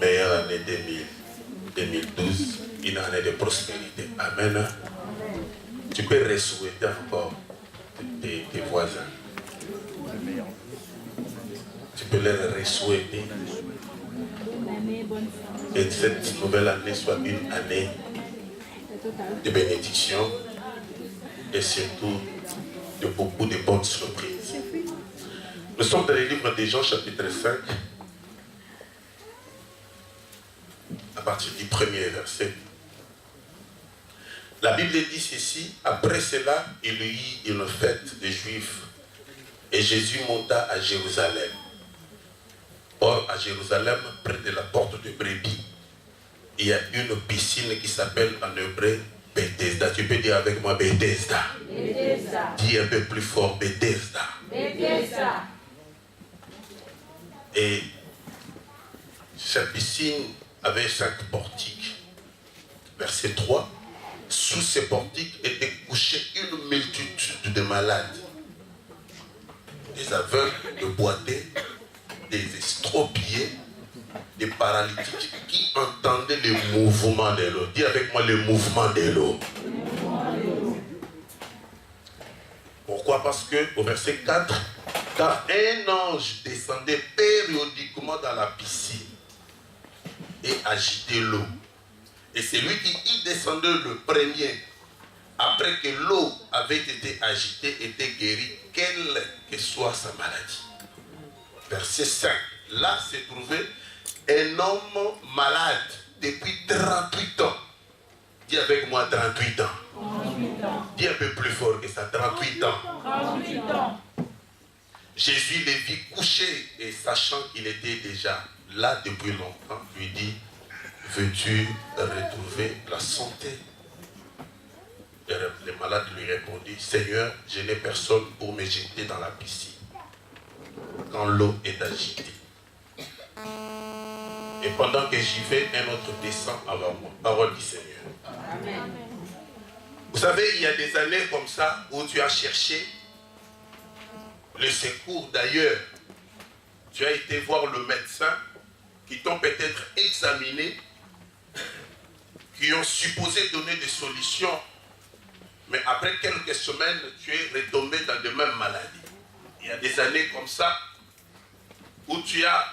meilleure année 2012, une année de prospérité. Amen. Tu peux ressouhaiter encore tes voisins. Tu peux leur ressouhaiter que cette nouvelle année soit une année de bénédiction et surtout de beaucoup de bonnes surprises. Nous sommes dans le livre de Jean chapitre 5 à partir du premier verset. La Bible dit ceci: après cela, il y eut une fête des Juifs et Jésus monta à Jérusalem. Or, à Jérusalem, près de la porte de Brebis, il y a une piscine qui s'appelle en hébreu Bethesda. Tu peux dire avec moi Bethesda. Bethesda. Dis un peu plus fort Bethesda. Bethesda. Et cette piscine avait 5 portiques. Verset 3. Sous ces portiques étaient couchés une multitude de malades, des aveugles, des boités, des estropiés, des paralytiques qui entendaient le mouvement de l'eau. Dis avec moi le mouvement de l'eau. Pourquoi? Parce que au verset 4, car un ange descendait périodiquement dans la piscine et agitait l'eau. Et celui qui y descendait le premier, après que l'eau avait été agitée, était guéri, quelle que soit sa maladie. Verset 5. Là se trouvait un homme malade depuis 38 ans. Dis avec moi 38 ans. 38 ans. Dis un peu plus fort que ça, 38 ans. 38 ans. Jésus le vit couché et sachant qu'il était déjà là depuis longtemps, lui dit: veux-tu retrouver la santé? Et le malade lui répondit: Seigneur, je n'ai personne pour me jeter dans la piscine quand l'eau est agitée. Et pendant que j'y vais, un autre descend avant moi. Parole du Seigneur. Amen. Vous savez, il y a des années comme ça où tu as cherché le secours d'ailleurs. Tu as été voir le médecin qui t'ont peut-être examiné, qui ont supposé donner des solutions, mais après quelques semaines, tu es retombé dans de mêmes maladies. Il y a des années comme ça où tu as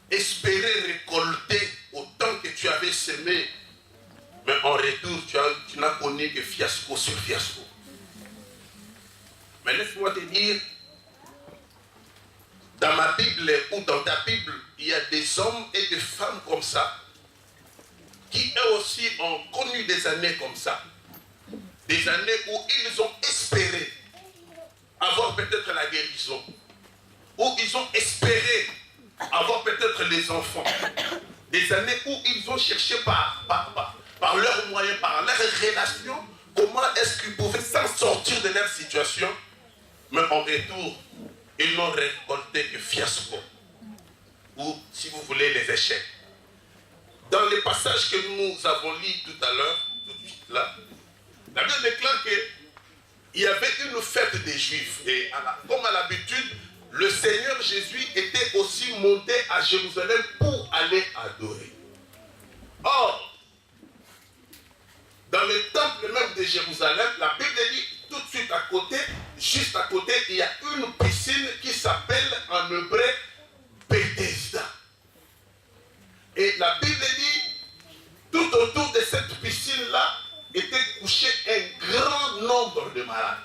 espéré récolter autant que tu avais semé, mais en retour, tu n'as connu que fiasco sur fiasco. Mais laisse-moi te dire, dans ma Bible ou dans ta Bible, il y a des hommes et des femmes comme ça, qui eux aussi ont connu des années comme ça. Des années où ils ont espéré avoir peut-être la guérison. Où ils ont espéré avoir peut-être les enfants. Des années où ils ont cherché par leurs moyens, par leurs relations, comment est-ce qu'ils pouvaient s'en sortir de leur situation. Mais en retour, ils n'ont récolté que fiasco. Ou, si vous voulez, les échecs. Dans les passages que nous avons lus tout à l'heure, tout de suite là, la Bible déclare qu'il y avait une fête des Juifs. Et comme à l'habitude, le Seigneur Jésus était aussi monté à Jérusalem pour aller adorer. Or, dans le temple même de Jérusalem, la Bible dit tout de suite à côté, juste à côté, il y a une piscine qui s'appelle en hébreu Bethesda. Et la Bible dit, tout autour de cette piscine-là, était couché un grand nombre de malades.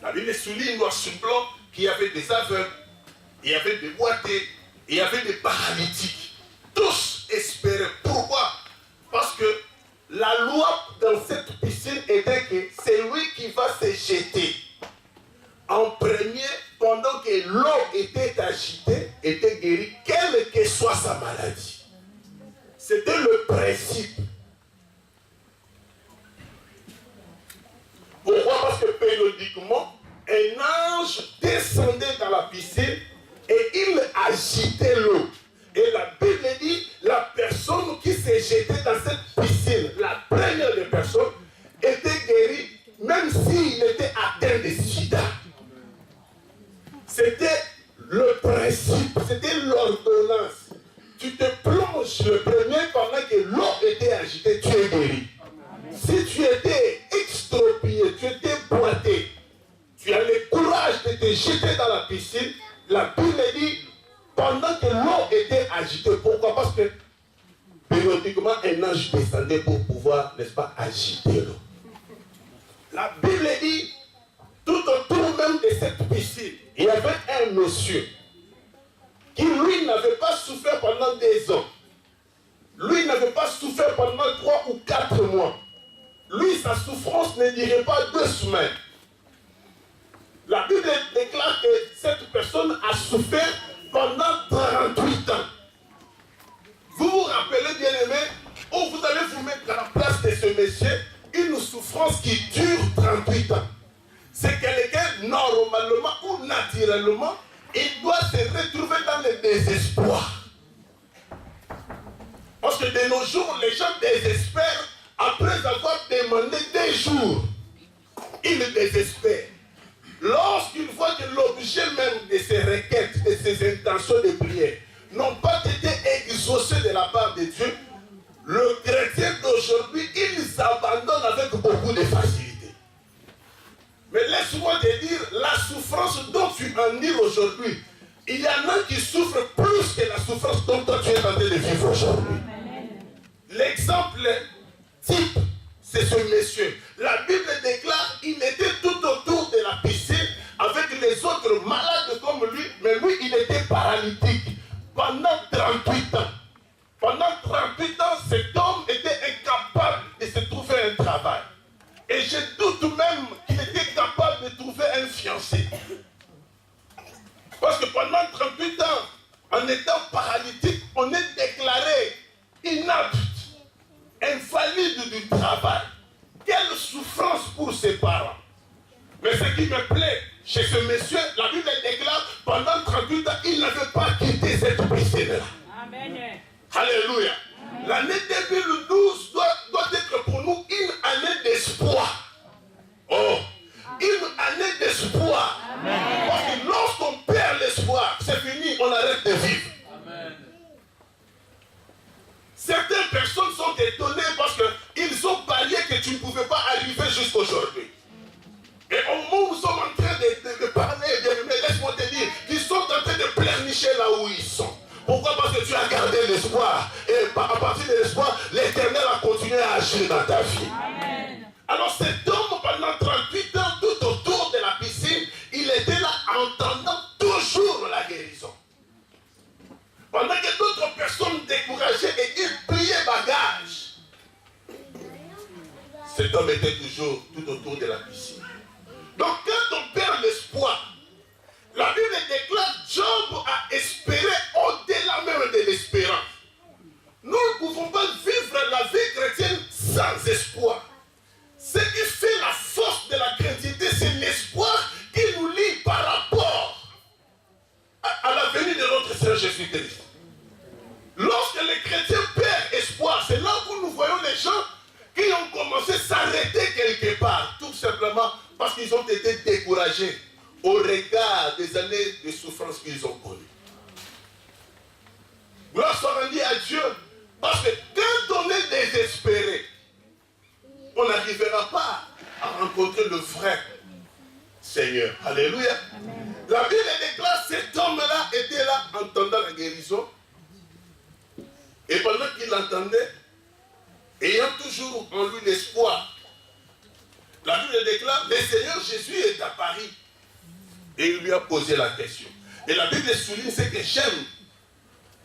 La Bible souligne noir sur blanc qu'il y avait des aveugles, il y avait des boités, il y avait des paralytiques. Tous espéraient. Pourquoi? Parce que la loi dans cette piscine était que c'est lui qui va se jeter en premier pendant que l'eau était agitée, était guéri, quelle que soit sa maladie. C'était le principe. Pourquoi? Parce que périodiquement, un ange descendait dans la piscine et il agitait l'eau. Et la Bible dit, la personne qui s'est jetée dans cette piscine, la première des personnes, était guérie, même s'il était atteint de sida. C'était le principe, c'était l'ordonnance. La Bible dit, tout autour même de cette piscine, il y avait un monsieur qui, lui, n'avait pas souffert pendant des ans. Lui n'avait pas souffert pendant 3 ou 4 mois. Lui, sa souffrance ne dirait pas 2 semaines. La Bible déclare que cette personne a souffert pendant 38 ans. Vous vous rappelez, bien aimé, où vous allez vous mettre à la place de ce monsieur, une souffrance qui dure 38 ans. C'est quelqu'un, normalement ou naturellement, il doit se retrouver dans le désespoir. Parce que de nos jours, les gens désespèrent après avoir demandé des jours. Ils désespèrent. Lorsqu'ils voient que l'objet même de ces requêtes, de ces intentions de prière, n'ont pas été exaucées de la part de Dieu, le chrétien d'aujourd'hui, il s'abandonne avec beaucoup de facilité. Mais laisse-moi te dire, la souffrance dont tu endures aujourd'hui, il y en a qui souffrent plus que la souffrance dont toi tu es en train de vivre aujourd'hui. L'exemple type, c'est ce monsieur. La Bible déclare qu'il était tout autour de la piscine avec les autres malades comme lui, mais lui, il était paralytique pendant 38 ans. Pendant 38 ans, cet homme était incapable de se trouver un travail. Et je doute même qu'il était capable de trouver un fiancé. Parce que pendant 38 ans, en étant paralytique, on est déclaré inapte, invalide du travail. Quelle souffrance pour ses parents. Mais ce qui me plaît chez ce monsieur, la Bible déclare, pendant 38 ans, il n'avait pas quitté cette piscine-là. Amen. Alléluia. L'année 2012 doit être pour nous une année d'espoir. Oh, une année d'espoir. Parce que lorsqu'on perd l'espoir, c'est fini, on arrête de vivre. Amen. Certaines personnes sont étonnées parce qu'ils ont parié que tu ne pouvais pas arriver jusqu'aujourd'hui. Et au moment où nous sommes en train de parler, mais laisse-moi te dire, ils sont en train de pleurnicher là où ils sont. Pourquoi? Parce que tu as gardé l'espoir. Et à partir de l'espoir, l'Éternel a continué à agir dans ta vie. Amen. Alors cet homme, pendant 38 ans, tout autour de la piscine, il était là entendant toujours la guérison. Pendant que d'autres personnes décourageaient et ils pliaient bagage, cet homme était toujours tout autour de la piscine. Donc quand on perd l'espoir, la Bible déclare Job a espéré au-delà même de l'espérance. Nous ne pouvons pas vivre la vie chrétienne sans espoir. Ce qui fait la force de la chrétienté, c'est l'espoir qui nous lie par rapport à la venue de notre Seigneur Jésus-Christ. Lorsque les chrétiens perdent espoir, c'est là où nous voyons les gens qui ont commencé à s'arrêter quelque part, tout simplement parce qu'ils ont été découragés au regard des années de souffrance qu'ils ont connues. Gloire soit rendue à Dieu, parce que quand on est désespéré, on n'arrivera pas à rencontrer le vrai Seigneur. Alléluia. Amen. La Bible déclare que cet homme-là était là, entendant la guérison. Et pendant qu'il entendait, ayant toujours en lui l'espoir, la Bible déclare, le Seigneur Jésus est à Paris. Et il lui a posé la question. Et la Bible souligne ce que j'aime.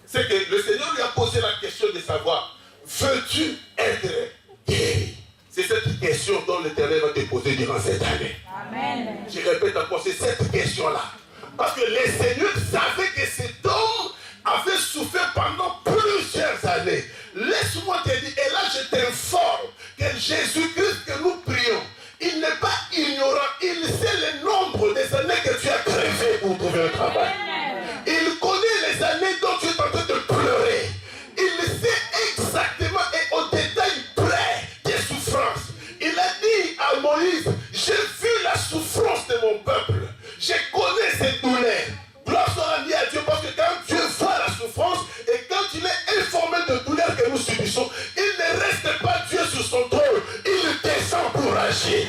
C'est que le Seigneur lui a posé la question de savoir, veux-tu être guéri? C'est cette question dont l'Éternel va te poser durant cette année. Amen. Je répète encore, c'est cette question-là. Parce que le Seigneur savait que cet homme avait souffert pendant plusieurs années. Laisse-moi te dire, et là je t'informe que Jésus-Christ que nous prions, il n'est pas ignorant, il sait le nombre des années que tu as crevé pour trouver un travail. Il connaît les années dont tu es en train de pleurer. Il sait exactement et au détail près tes souffrances. Il a dit à Moïse, j'ai vu la souffrance de mon peuple. Je connais ses douleurs. Gloire soit rendue à Dieu, parce que quand Dieu voit la souffrance et quand il est informé de douleurs que nous subissons, il ne reste pas Dieu sur son trône. Il descend pour agir.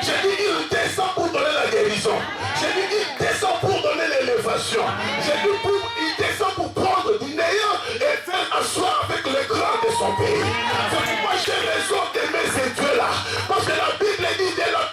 J'ai dit, il descend pour donner la guérison. J'ai dit, il descend pour donner l'élévation. J'ai dit, il descend pour prendre du néant et faire asseoir avec les grands de son pays. C'est pourquoi j'ai raison d'aimer ces dieux-là. Parce que la Bible dit de la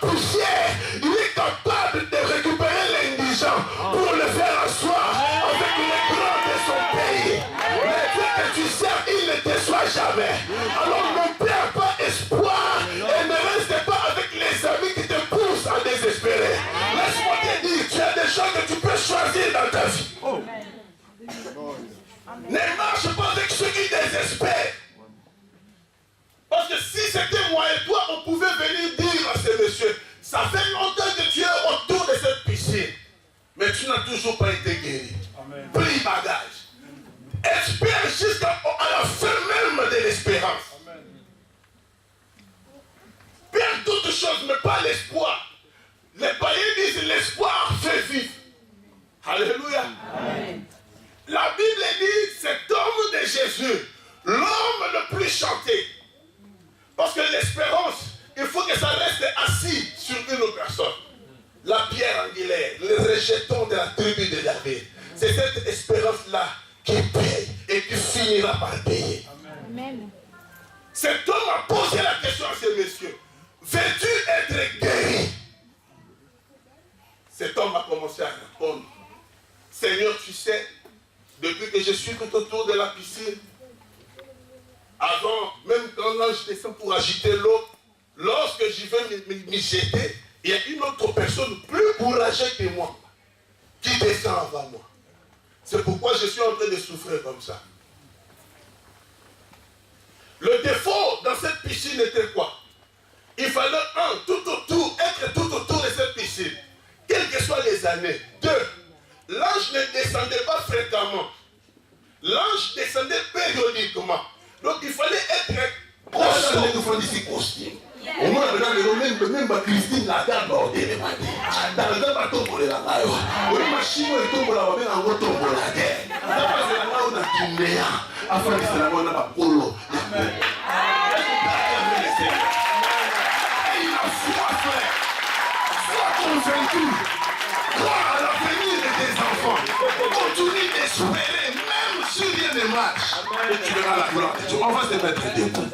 Ça fait longtemps que tu es autour de cette piscine, mais tu n'as toujours pas été guéri. Amen. Pris bagage. Espère jusqu'à la fin même de l'espérance. Perds toutes choses, mais pas l'espoir. Les païens disent l'espoir fait vivre. Alléluia. Amen. La Bible dit cet homme de Jésus, l'homme le plus chanté. Parce que l'espérance, il faut que ça reste assis sur une personne. La pierre angulaire, le rejeton de la tribu de David. C'est cette espérance-là qui paye et qui finira par payer. Amen. Cet homme a posé la question à ces messieurs. Veux-tu être guéri? Cet homme a commencé à répondre. Seigneur, tu sais, depuis que je suis tout autour de la piscine, avant, même quand l'ange descend pour agiter l'eau, lorsque j'y vais m'y jeter, il y a une autre personne plus courageuse que moi qui descend avant moi. C'est pourquoi je suis en train de souffrir comme ça. Le défaut dans cette piscine était quoi? Il fallait, être tout autour de cette piscine, quelles que soient les années. 2, l'ange ne descendait pas fréquemment. L'ange descendait périodiquement. Donc il fallait être costaud. Au moins, même Christine la garde ordonnée. Dans le bateau pour les lagayo. Oui, ma chimo est tombée là, on est en retour pour la guerre. On a passé là, on a Guinée. Afin que c'est la bonne polo. Il a foi, frère. Sois convaincu. Crois à l'avenir de tes enfants. Continue d'espérer, même si rien ne marche. Et tu verras la gloire de Dieu. On va se mettre debout.